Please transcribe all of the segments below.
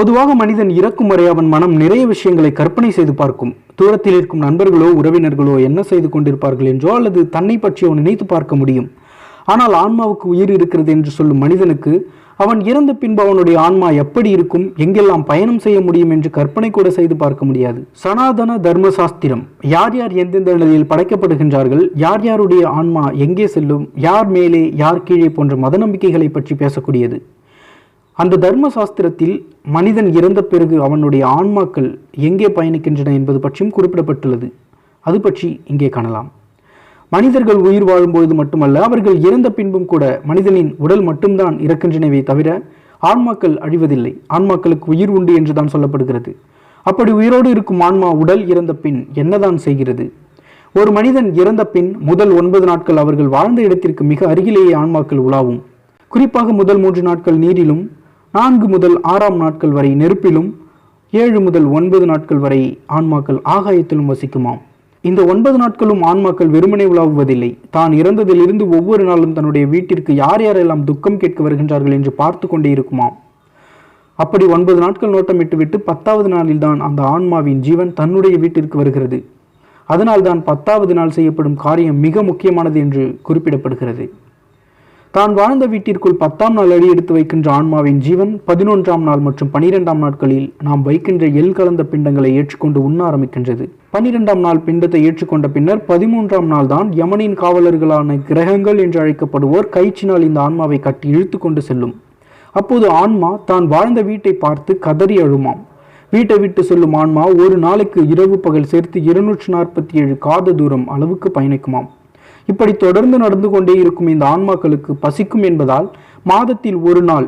பொதுவாக மனிதன் இறக்கும் வரை அவன் மனம் நிறைய விஷயங்களை கற்பனை செய்து பார்க்கும். தூரத்தில் இருக்கும் நண்பர்களோ உறவினர்களோ என்ன செய்து கொண்டிருப்பார்கள் என்றோ அல்லது தன்னை பற்றி அவன் நினைத்து பார்க்க முடியும். ஆனால் ஆன்மாவுக்கு உயிர் இருக்கிறது என்று சொல்லும் மனிதனுக்கு அவன் இறந்த பின்பு அவனுடைய ஆன்மா எப்படி இருக்கும், எங்கெல்லாம் பயணம் செய்ய முடியும் என்று கற்பனை கூட செய்து பார்க்க முடியாது. சனாதன தர்ம சாஸ்திரம் யார் யார் எந்தெந்த நிலையில் படைக்கப்படுகின்றார்கள், யார் யாருடைய ஆன்மா எங்கே செல்லும், யார் மேலே யார் கீழே போன்ற மத நம்பிக்கைகளை பற்றி பேசக்கூடியது. அந்த தர்ம சாஸ்திரத்தில் மனிதன் இறந்த பிறகு அவனுடைய ஆன்மாக்கள் எங்கே பயணிக்கின்றன என்பது பற்றியும் குறிப்பிடப்பட்டுள்ளது. அது பற்றி இங்கே காணலாம். மனிதர்கள் உயிர் வாழும்பொழுது மட்டுமல்ல, அவர்கள் இறந்த பின்பும் கூட மனிதனின் உடல் மட்டும்தான் இறக்கின்றனவே தவிர ஆன்மாக்கள் அழிவதில்லை. ஆன்மாக்களுக்கு உயிர் உண்டு என்றுதான் சொல்லப்படுகிறது. அப்படி உயிரோடு இருக்கும் ஆன்மா உடல் இறந்த பின் என்னதான் செய்கிறது? ஒரு மனிதன் இறந்த பின் முதல் 9 நாட்கள் அவர்கள் வாழ்ந்த இடத்திற்கு மிக அருகிலேயே ஆன்மாக்கள் உலாவும். குறிப்பாக முதல் 3 நாட்கள் நீரிலும், 4 முதல் 6ஆம் நாட்கள் வரை நெருப்பிலும், 7 முதல் 9 நாட்கள் வரை ஆன்மாக்கள் ஆகாயத்திலும் வசிக்குமாம். இந்த 9 நாட்களும் ஆன்மாக்கள் வெறுமனே உலாவுவதில்லை. தான் இறந்ததிலிருந்து ஒவ்வொரு நாளும் தன்னுடைய வீட்டிற்கு யார் யாரெல்லாம் துக்கம் கேட்க வருகின்றார்கள் என்று பார்த்து கொண்டே இருக்குமாம். அப்படி 9 நாட்கள் நோட்டமிட்டுவிட்டு 10வது நாளில்தான் அந்த ஆன்மாவின் ஜீவன் தன்னுடைய வீட்டிற்கு வருகிறது. அதனால்தான் 10வது நாள் செய்யப்படும் காரியம் மிக முக்கியமானது என்று குறிப்பிடப்படுகிறது. தான் வாழ்ந்த வீட்டிற்குள் 10ஆம் நாள் அடி எடுத்து வைக்கின்ற ஆன்மாவின் ஜீவன் 11ஆம் நாள் மற்றும் 12ஆம் நாட்களில் நாம் வைக்கின்ற எள் கலந்த பிண்டங்களை ஏற்றுக்கொண்டு உண்ண ஆரம்பிக்கின்றது. 12ஆம் நாள் பிண்டத்தை ஏற்றுக்கொண்ட பின்னர் 13ஆம் நாள் தான் யமனின் காவலர்களான கிரகங்கள் என்று அழைக்கப்படுவோர் கயிற்றினால் இந்த ஆன்மாவை கட்டி இழுத்து கொண்டு செல்லும். அப்போது ஆன்மா தான் வாழ்ந்த வீட்டை பார்த்து கதறி அழுமாம். வீட்டை விட்டு சொல்லும் ஆன்மா ஒரு நாளைக்கு இரவு பகல் சேர்த்து 247 காத தூரம் அளவுக்கு பயணிக்குமாம். இப்படி தொடர்ந்து நடந்து கொண்டே இருக்கும் இந்த ஆன்மாக்களுக்கு பசிக்கும் என்பதால் மாதத்தில் ஒரு நாள்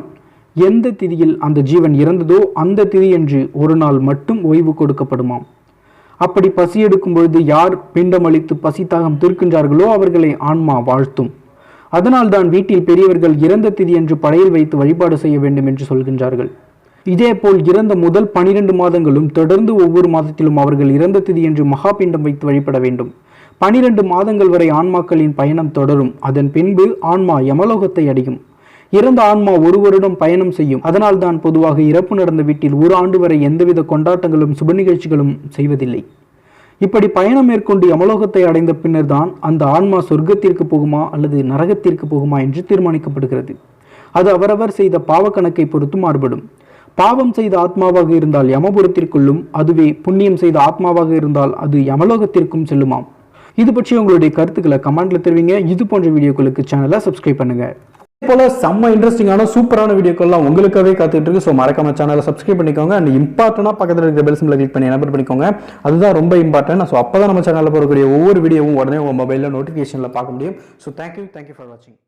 எந்த திதியில் அந்த ஜீவன் இறந்ததோ அந்த திதி என்று ஒரு நாள் மட்டும் ஓய்வு கொடுக்கப்படுமாம். அப்படி பசி எடுக்கும் பொழுது யார் பிண்டமளித்து பசி தாகம் தீர்க்கின்றார்களோ அவர்களை ஆன்மா வாழ்த்தும். அதனால்தான் வீட்டில் பெரியவர்கள் இறந்த திதி என்று படையல் வைத்து வழிபாடு செய்ய வேண்டும் என்று சொல்கின்றார்கள். இதேபோல் இறந்த முதல் 12 மாதங்களும் தொடர்ந்து ஒவ்வொரு மாதத்திலும் அவர்கள் இறந்த திதி என்று மகாபிண்டம் வைத்து வழிபட வேண்டும். 12 மாதங்கள் வரை ஆன்மாக்களின் பயணம் தொடரும். அதன் பின்பு ஆன்மா யமலோகத்தை அடையும். இறந்த ஆன்மா 1 வருடம் பயணம் செய்யும். அதனால்தான் பொதுவாக இறப்பு நடந்த வீட்டில் 1 ஆண்டு வரை எந்தவித கொண்டாட்டங்களும் சுப நிகழ்ச்சிகளும் செய்வதில்லை. இப்படி பயணம் மேற்கொண்டு யமலோகத்தை அடைந்த பின்னர் தான் அந்த ஆன்மா சொர்க்கத்திற்கு போகுமா அல்லது நரகத்திற்கு போகுமா என்று தீர்மானிக்கப்படுகிறது. அது அவரவர் செய்த பாவ கணக்கை பொறுத்து மாறுபடும். பாவம் செய்த ஆத்மாவாக இருந்தால் யமபுரத்திற்குள்ளும், அதுவே புண்ணியம் செய்த ஆத்மாவாக இருந்தால் அது யமலோகத்திற்கும் செல்லுமாம். இது பற்றி உங்களுடைய கருத்துக்களை கமெண்ட்ல தெரிவிங்க. இது போன்ற வீடியோக்களுக்கு சேனலை சப்ஸ்கிரைப் பண்ணுங்க. இதே போல செம்ம இன்ட்ரெஸ்டிங்கான சூப்பரான வீடியோக்கள்லாம் உங்களுக்காகவே காத்துட்டு இருக்கு. ஸோ மறக்காம சேனலை சப்ஸ்கிரைப் பண்ணிக்கோங்க. அண்ட் இம்பார்ட்டன்டா பக்கத்தில் இருக்கிற பெல் சிம்பலை கிளிக் பண்ணி எனேபிள் பண்ணிக்கோங்க. அதுதான் ரொம்ப இம்பார்ட்டன்ட். ஸோ அப்பதான் நம்ம சேனலில் போகக்கூடிய ஒவ்வொரு வீடியோவும் உடனே உங்க மொபைலில் நோட்டிஃபிகேஷன்ல பார்க்க முடியும். ஸோ தேங்க்யூ ஃபார் வாட்சிங்.